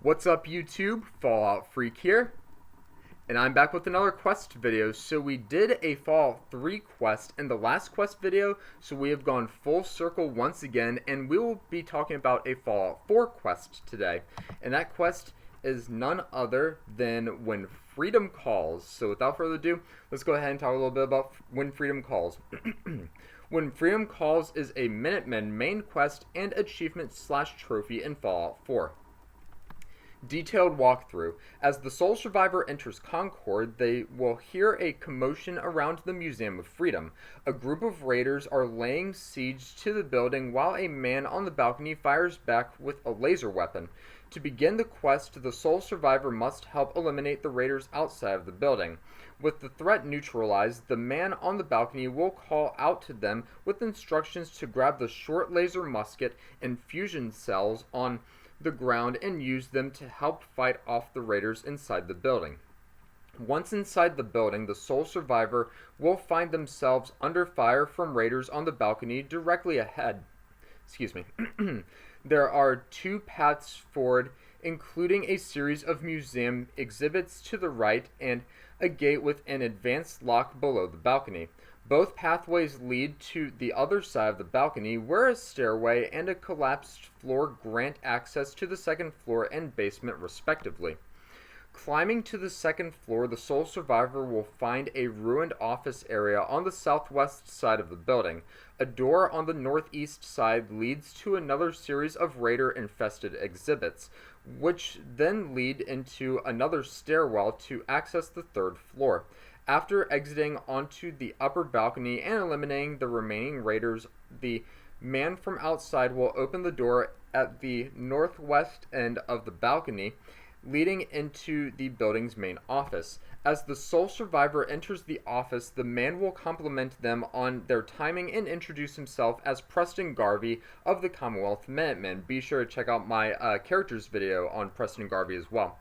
What's up YouTube? Fallout Freak here, and I'm back with another quest video. So we did a Fallout 3 quest in the last quest video, so we have gone full circle once again, and we will be talking about a Fallout 4 quest today. And that quest is none other than When Freedom Calls. So without further ado, let's go ahead and talk a little bit about When Freedom Calls. When Freedom Calls is a Minutemen main quest and achievement / trophy in Fallout 4. Detailed walkthrough. As the sole survivor enters Concord, they will hear a commotion around the Museum of Freedom. A group of raiders are laying siege to the building while a man on the balcony fires back with a laser weapon. To begin the quest, the sole survivor must help eliminate the raiders outside of the building. With the threat neutralized, the man on the balcony will call out to them with instructions to grab the short laser musket and fusion cells on the ground and use them to help fight off the raiders inside the building. Once inside the building, the sole survivor will find themselves under fire from raiders on the balcony directly ahead. There are two paths forward, including a series of museum exhibits to the right and a gate with an advanced lock below the balcony. Both pathways lead to the other side of the balcony, where a stairway and a collapsed floor grant access to the second floor and basement respectively. Climbing to the second floor, the sole survivor will find a ruined office area on the southwest side of the building. A door on the northeast side leads to another series of raider-infested exhibits, which then lead into another stairwell to access the third floor. After exiting onto the upper balcony and eliminating the remaining raiders, the man from outside will open the door at the northwest end of the balcony, leading into the building's main office. As the sole survivor enters the office, the man will compliment them on their timing and introduce himself as Preston Garvey of the Commonwealth Minutemen. Be sure to check out my characters video on Preston Garvey as well.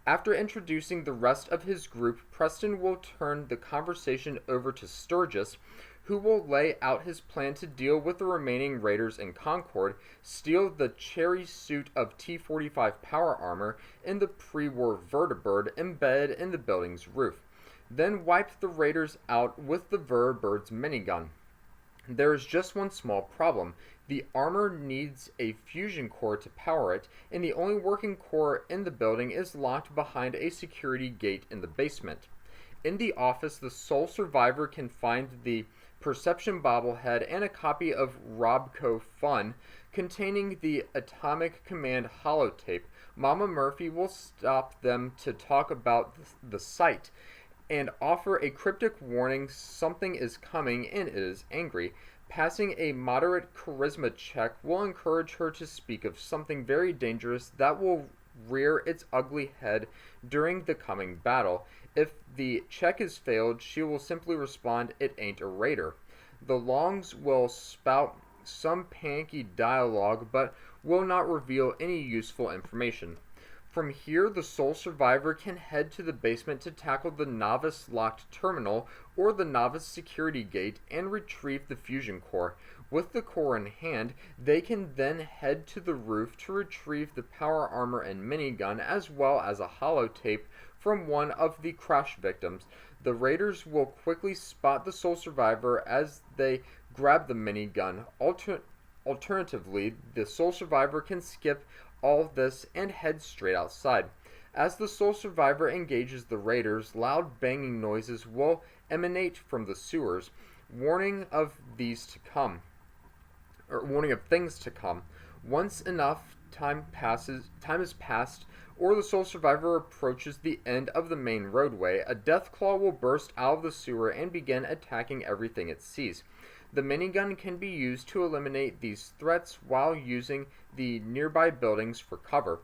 After introducing the rest of his group, Preston will turn the conversation over to Sturgis, who will lay out his plan to deal with the remaining raiders in Concord, steal the cherry suit of T-45 power armor and the pre-war vertibird embedded in the building's roof, then wipe the raiders out with the vertibird's minigun. There is just one small problem. The armor needs a fusion core to power it, and the only working core in the building is locked behind a security gate in the basement. In the office, the sole survivor can find the Perception bobblehead and a copy of Robco Fun containing the Atomic Command holotape. Mama Murphy will stop them to talk about the site and offer a cryptic warning something is coming and it is angry. Passing a moderate charisma check will encourage her to speak of something very dangerous that will rear its ugly head during the coming battle. If the check is failed, she will simply respond, "It ain't a raider." The Longs will spout some panicky dialogue but will not reveal any useful information. From here, the sole survivor can head to the basement to tackle the novice locked terminal or the novice security gate and retrieve the fusion core. With the core in hand, they can then head to the roof to retrieve the power armor and minigun as well as a holotape from one of the crash victims. The raiders will quickly spot the sole survivor as they grab the minigun. Alternatively, the sole survivor can skip all this and head straight outside. As the sole survivor engages the raiders, loud banging noises will emanate from the sewers, warning of things to come. Once enough time has passed, or the sole survivor approaches the end of the main roadway, a Deathclaw will burst out of the sewer and begin attacking everything it sees. The minigun can be used to eliminate these threats while using the nearby buildings for cover.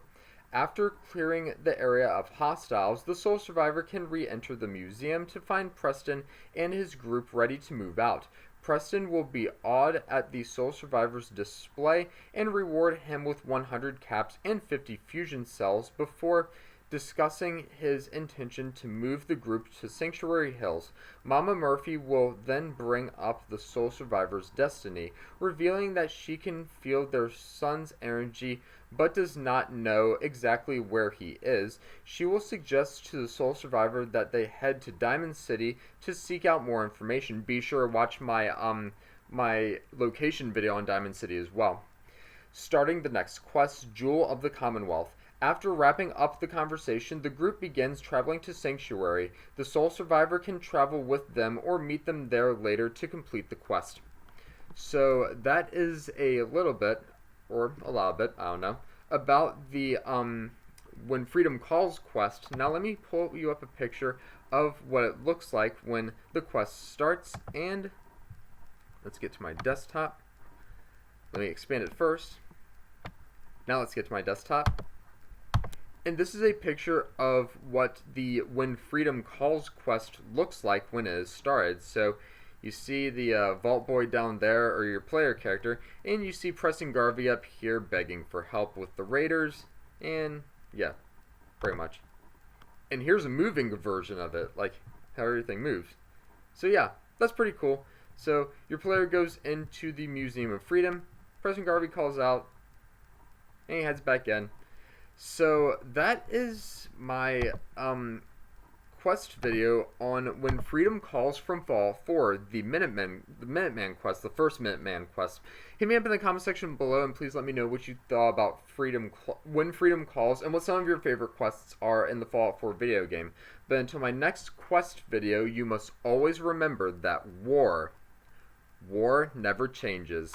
After clearing the area of hostiles, the sole survivor can re-enter the museum to find Preston and his group ready to move out. Preston will be awed at the sole survivor's display and reward him with 100 caps and 50 fusion cells before discussing his intention to move the group to Sanctuary Hills. Mama Murphy will then bring up the sole survivor's destiny, revealing that she can feel their son's energy but does not know exactly where he is. She will suggest to the sole survivor that they head to Diamond City to seek out more information. Be sure to watch my location video on Diamond City as well. Starting the next quest, Jewel of the Commonwealth. After wrapping up the conversation, the group begins traveling to Sanctuary. The sole survivor can travel with them or meet them there later to complete the quest. So that is a little bit, or a lot bit, I don't know, about the When Freedom Calls quest. Now let me pull you up a picture of what it looks like when the quest starts, and let's get to my desktop. Let me expand it first. Now let's get to my desktop. And this is a picture of what the When Freedom Calls quest looks like when it is started. So you see the Vault Boy down there, or your player character, and you see Preston Garvey up here begging for help with the raiders, and yeah, pretty much. And here's a moving version of it, like how everything moves. So yeah, that's pretty cool. So your player goes into the Museum of Freedom, Preston Garvey calls out, and he heads back in. So that is my quest video on When Freedom Calls from Fallout 4, the Minuteman quest, the first Minuteman quest. Hit me up in the comment section below, and please let me know what you thought about When Freedom Calls, and what some of your favorite quests are in the Fallout 4 video game. But until my next quest video, you must always remember that war never changes.